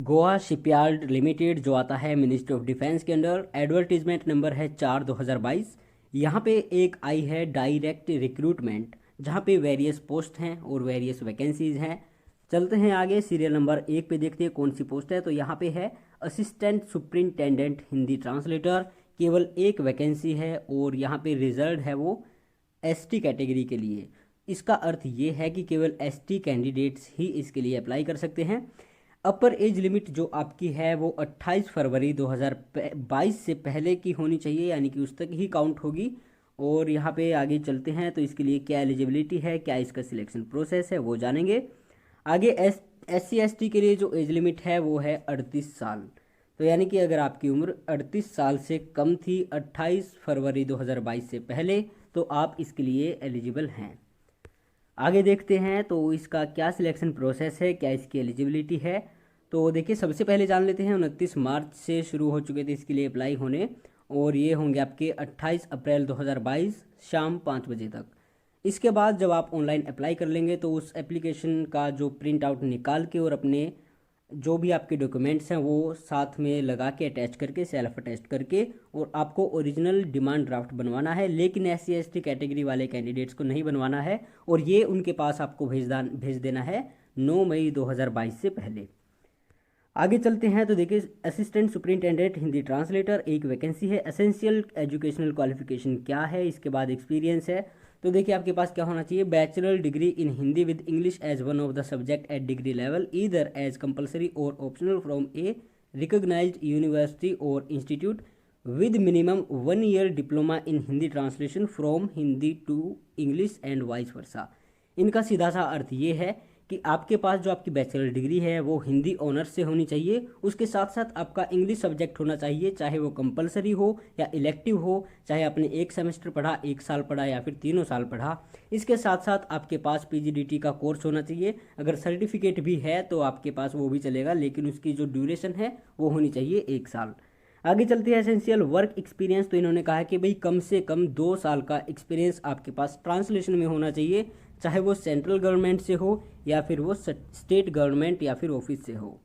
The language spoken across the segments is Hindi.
गोवा शिपयार्ड लिमिटेड जो आता है मिनिस्ट्री ऑफ डिफेंस के अंडर, एडवर्टीजमेंट नंबर है 4/2022। यहाँ पे एक आई है डायरेक्ट रिक्रूटमेंट, जहाँ पे वेरियस पोस्ट हैं और वेरियस वैकेंसीज हैं। चलते हैं आगे, सीरियल नंबर 1 पे देखते हैं कौन सी पोस्ट है। तो यहाँ पे है असिस्टेंट सुप्रिंटेंडेंट हिंदी ट्रांसलेटर, केवल एक वैकेंसी है और यहाँ पे रिजर्व है वो एसटी कैटेगरी के लिए। इसका अर्थ ये है कि केवल एसटी कैंडिडेट्स ही इसके लिए अप्लाई कर सकते हैं। अपर एज लिमिट जो आपकी है वो 28 फरवरी 2022 से पहले की होनी चाहिए, यानी कि उस तक ही काउंट होगी। और यहाँ पे आगे चलते हैं, तो इसके लिए क्या एलिजिबिलिटी है, क्या इसका सिलेक्शन प्रोसेस है, वो जानेंगे आगे। SC ST के लिए जो एज लिमिट है वो है 38 साल। तो यानी कि अगर आपकी उम्र 38 साल से कम थी 28 फरवरी 2022 से पहले, तो आप इसके लिए एलिजिबल हैं। आगे देखते हैं तो इसका क्या सिलेक्शन प्रोसेस है, क्या इसकी एलिजिबिलिटी है। तो देखिए, सबसे पहले जान लेते हैं 29 मार्च से शुरू हो चुके थे इसके लिए अप्लाई होने, और ये होंगे आपके 28 अप्रैल 2022 शाम 5 बजे तक। इसके बाद जब आप ऑनलाइन अप्लाई कर लेंगे तो उस एप्लीकेशन का जो प्रिंट आउट निकाल के और अपने जो भी आपके डॉक्यूमेंट्स हैं वो साथ में लगा के अटैच करके, सेल्फ अटैच करके, और आपको ओरिजिनल डिमांड ड्राफ्ट बनवाना है। लेकिन SC ST कैटेगरी वाले कैंडिडेट्स को नहीं बनवाना है, और ये उनके पास आपको भेज देना है 9 मई 2022 से पहले। आगे चलते हैं तो देखिए, असिस्टेंट सुपरिंटेंडेंट हिंदी ट्रांसलेटर एक वैकेंसी है। एसेंशियल एजुकेशनल क्वालिफिकेशन क्या है, इसके बाद एक्सपीरियंस है। तो देखिए, आपके पास क्या होना चाहिए, bachelor degree in Hindi with English as one of the subject at degree level, either as compulsory और optional from a recognized university और institute, with minimum 1 year diploma in Hindi translation from Hindi to English and vice versa. इनका सीधा सा अर्थ ये है कि आपके पास जो आपकी बैचलर डिग्री है वो हिंदी ऑनर्स से होनी चाहिए, उसके साथ साथ आपका इंग्लिश सब्जेक्ट होना चाहिए, चाहे वो कंपलसरी हो या इलेक्टिव हो, चाहे आपने 1 सेमेस्टर पढ़ा, 1 साल पढ़ा या फिर 3 साल पढ़ा। इसके साथ साथ आपके पास PGDT का कोर्स होना चाहिए। अगर सर्टिफिकेट भी है तो आपके पास वो भी चलेगा, लेकिन उसकी जो ड्यूरेशन है वो होनी चाहिए 1 साल। आगे चलते हैं, एसेंशियल वर्क एक्सपीरियंस। तो इन्होंने कहा है कि भाई कम से कम 2 साल का एक्सपीरियंस आपके पास ट्रांसलेशन में होना चाहिए, चाहे वो सेंट्रल गवर्नमेंट से हो या फिर वो स्टेट गवर्नमेंट या फिर ऑफिस से हो।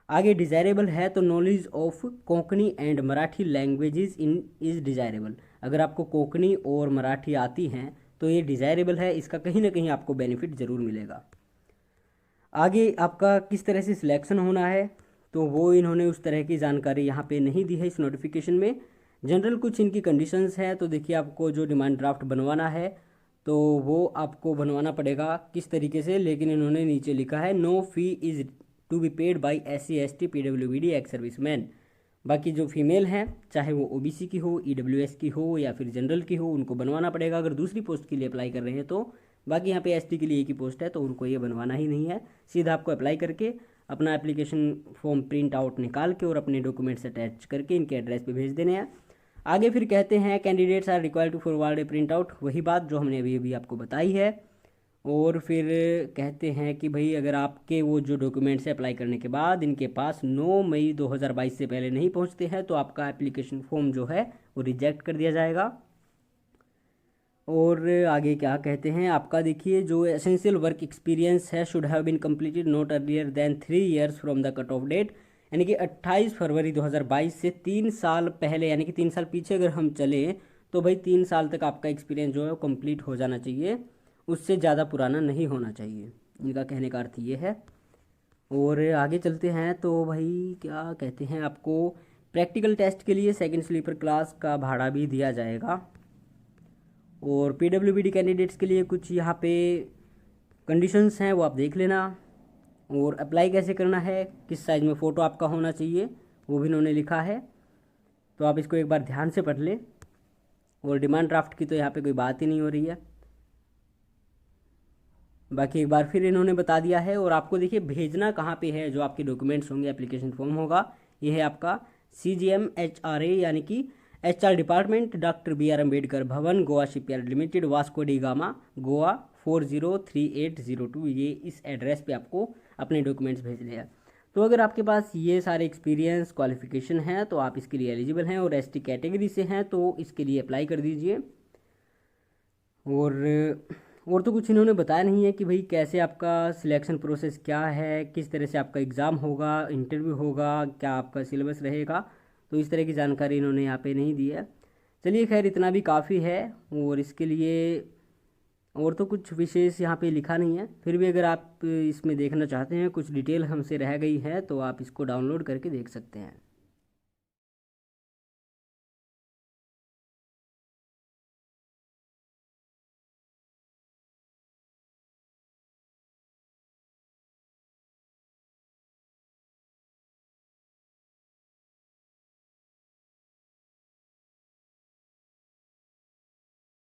आगे डिज़ायरेबल है तो knowledge of Konkani and Marathi languages in is desirable. अगर आपको कोंकणी और मराठी आती हैं तो ये डिज़ायरेबल है, इसका कहीं ना कहीं आपको बेनिफिट ज़रूर मिलेगा। आगे आपका किस तरह से सिलेक्शन होना है, तो वो इन्होंने उस तरह की जानकारी यहाँ पे नहीं दी है इस नोटिफिकेशन में। जनरल कुछ इनकी कंडीशंस हैं। तो देखिए, आपको जो डिमांड ड्राफ्ट बनवाना है तो वो आपको बनवाना पड़ेगा किस तरीके से, लेकिन इन्होंने नीचे लिखा है no fee is to be paid by SC ST PWBD ex serviceman. बाकी जो फीमेल हैं, चाहे वो OBC की हो, EWS की हो या फिर जनरल की हो, उनको बनवाना पड़ेगा अगर दूसरी पोस्ट के लिए अप्लाई कर रहे हैं तो। बाकी यहाँ पे ST के लिए एक ही पोस्ट है तो उनको ये बनवाना ही नहीं है। सीधा आपको अप्लाई करके अपना एप्लीकेशन फॉर्म प्रिंट आउट निकाल के और अपने डॉक्यूमेंट्स अटैच करके इनके एड्रेस पे भेज देने हैं। आगे फिर कहते हैं candidates are required to forward a print out, वही बात जो हमने अभी अभी आपको बताई है। और फिर कहते हैं कि भाई अगर आपके वो जो डॉक्यूमेंट्स है अप्लाई करने के बाद इनके पास 9 मई 2022 से पहले नहीं पहुंचते हैं तो आपका एप्लीकेशन फॉर्म जो है वो रिजेक्ट कर दिया जाएगा। और आगे क्या कहते हैं, आपका देखिए जो एसेंशियल वर्क एक्सपीरियंस है should have been completed not earlier than 3 years from the cut off date, यानी कि 28 फरवरी 2022 से 3 साल पहले, यानी कि 3 साल पीछे अगर हम चलें तो भाई 3 साल तक आपका एक्सपीरियंस जो है वो कंप्लीट हो जाना चाहिए, उससे ज़्यादा पुराना नहीं होना चाहिए। इनका कहने का अर्थ ये है। और आगे चलते हैं तो भाई क्या कहते हैं, आपको प्रैक्टिकल टेस्ट के लिए सेकंड स्लीपर क्लास का भाड़ा भी दिया जाएगा। और PWBD कैंडिडेट्स के लिए कुछ यहाँ पे कंडीशंस हैं वो आप देख लेना। और अप्लाई कैसे करना है, किस साइज़ में फ़ोटो आपका होना चाहिए, वो भी इन्होंने लिखा है, तो आप इसको एक बार ध्यान से पढ़ लें। और डिमांड ड्राफ्ट की तो यहाँ पे कोई बात ही नहीं हो रही है, बाकी एक बार फिर इन्होंने बता दिया है। और आपको देखिए भेजना कहाँ पे है, जो आपके डॉक्यूमेंट्स होंगे, एप्लीकेशन फॉर्म होगा, ये है आपका CGM HRA यानी कि HR department, doctor BR Ambedkar Bhavan, Goa shipyard limited, Vasco da Gama, Goa 403802। ये इस एड्रेस पे आपको अपने डॉक्यूमेंट्स भेजने हैं। तो अगर आपके पास ये सारे एक्सपीरियंस क्वालिफिकेशन हैं तो आप इसके लिए एलिजिबल हैं, और ST कैटेगरी से हैं तो इसके लिए अप्लाई कर दीजिए। और और तो कुछ इन्होंने बताया नहीं है कि भाई कैसे आपका सिलेक्शन प्रोसेस क्या है, किस तरह से आपका एग्ज़ाम होगा, इंटरव्यू होगा, क्या आपका सिलेबस रहेगा। तो इस तरह की जानकारी इन्होंने यहाँ पे नहीं दी है। चलिए खैर, इतना भी काफ़ी है। और इसके लिए और तो कुछ विशेष यहाँ पे लिखा नहीं है। फिर भी अगर आप इसमें देखना चाहते हैं, कुछ डिटेल हमसे रह गई है, तो आप इसको डाउनलोड करके देख सकते हैं।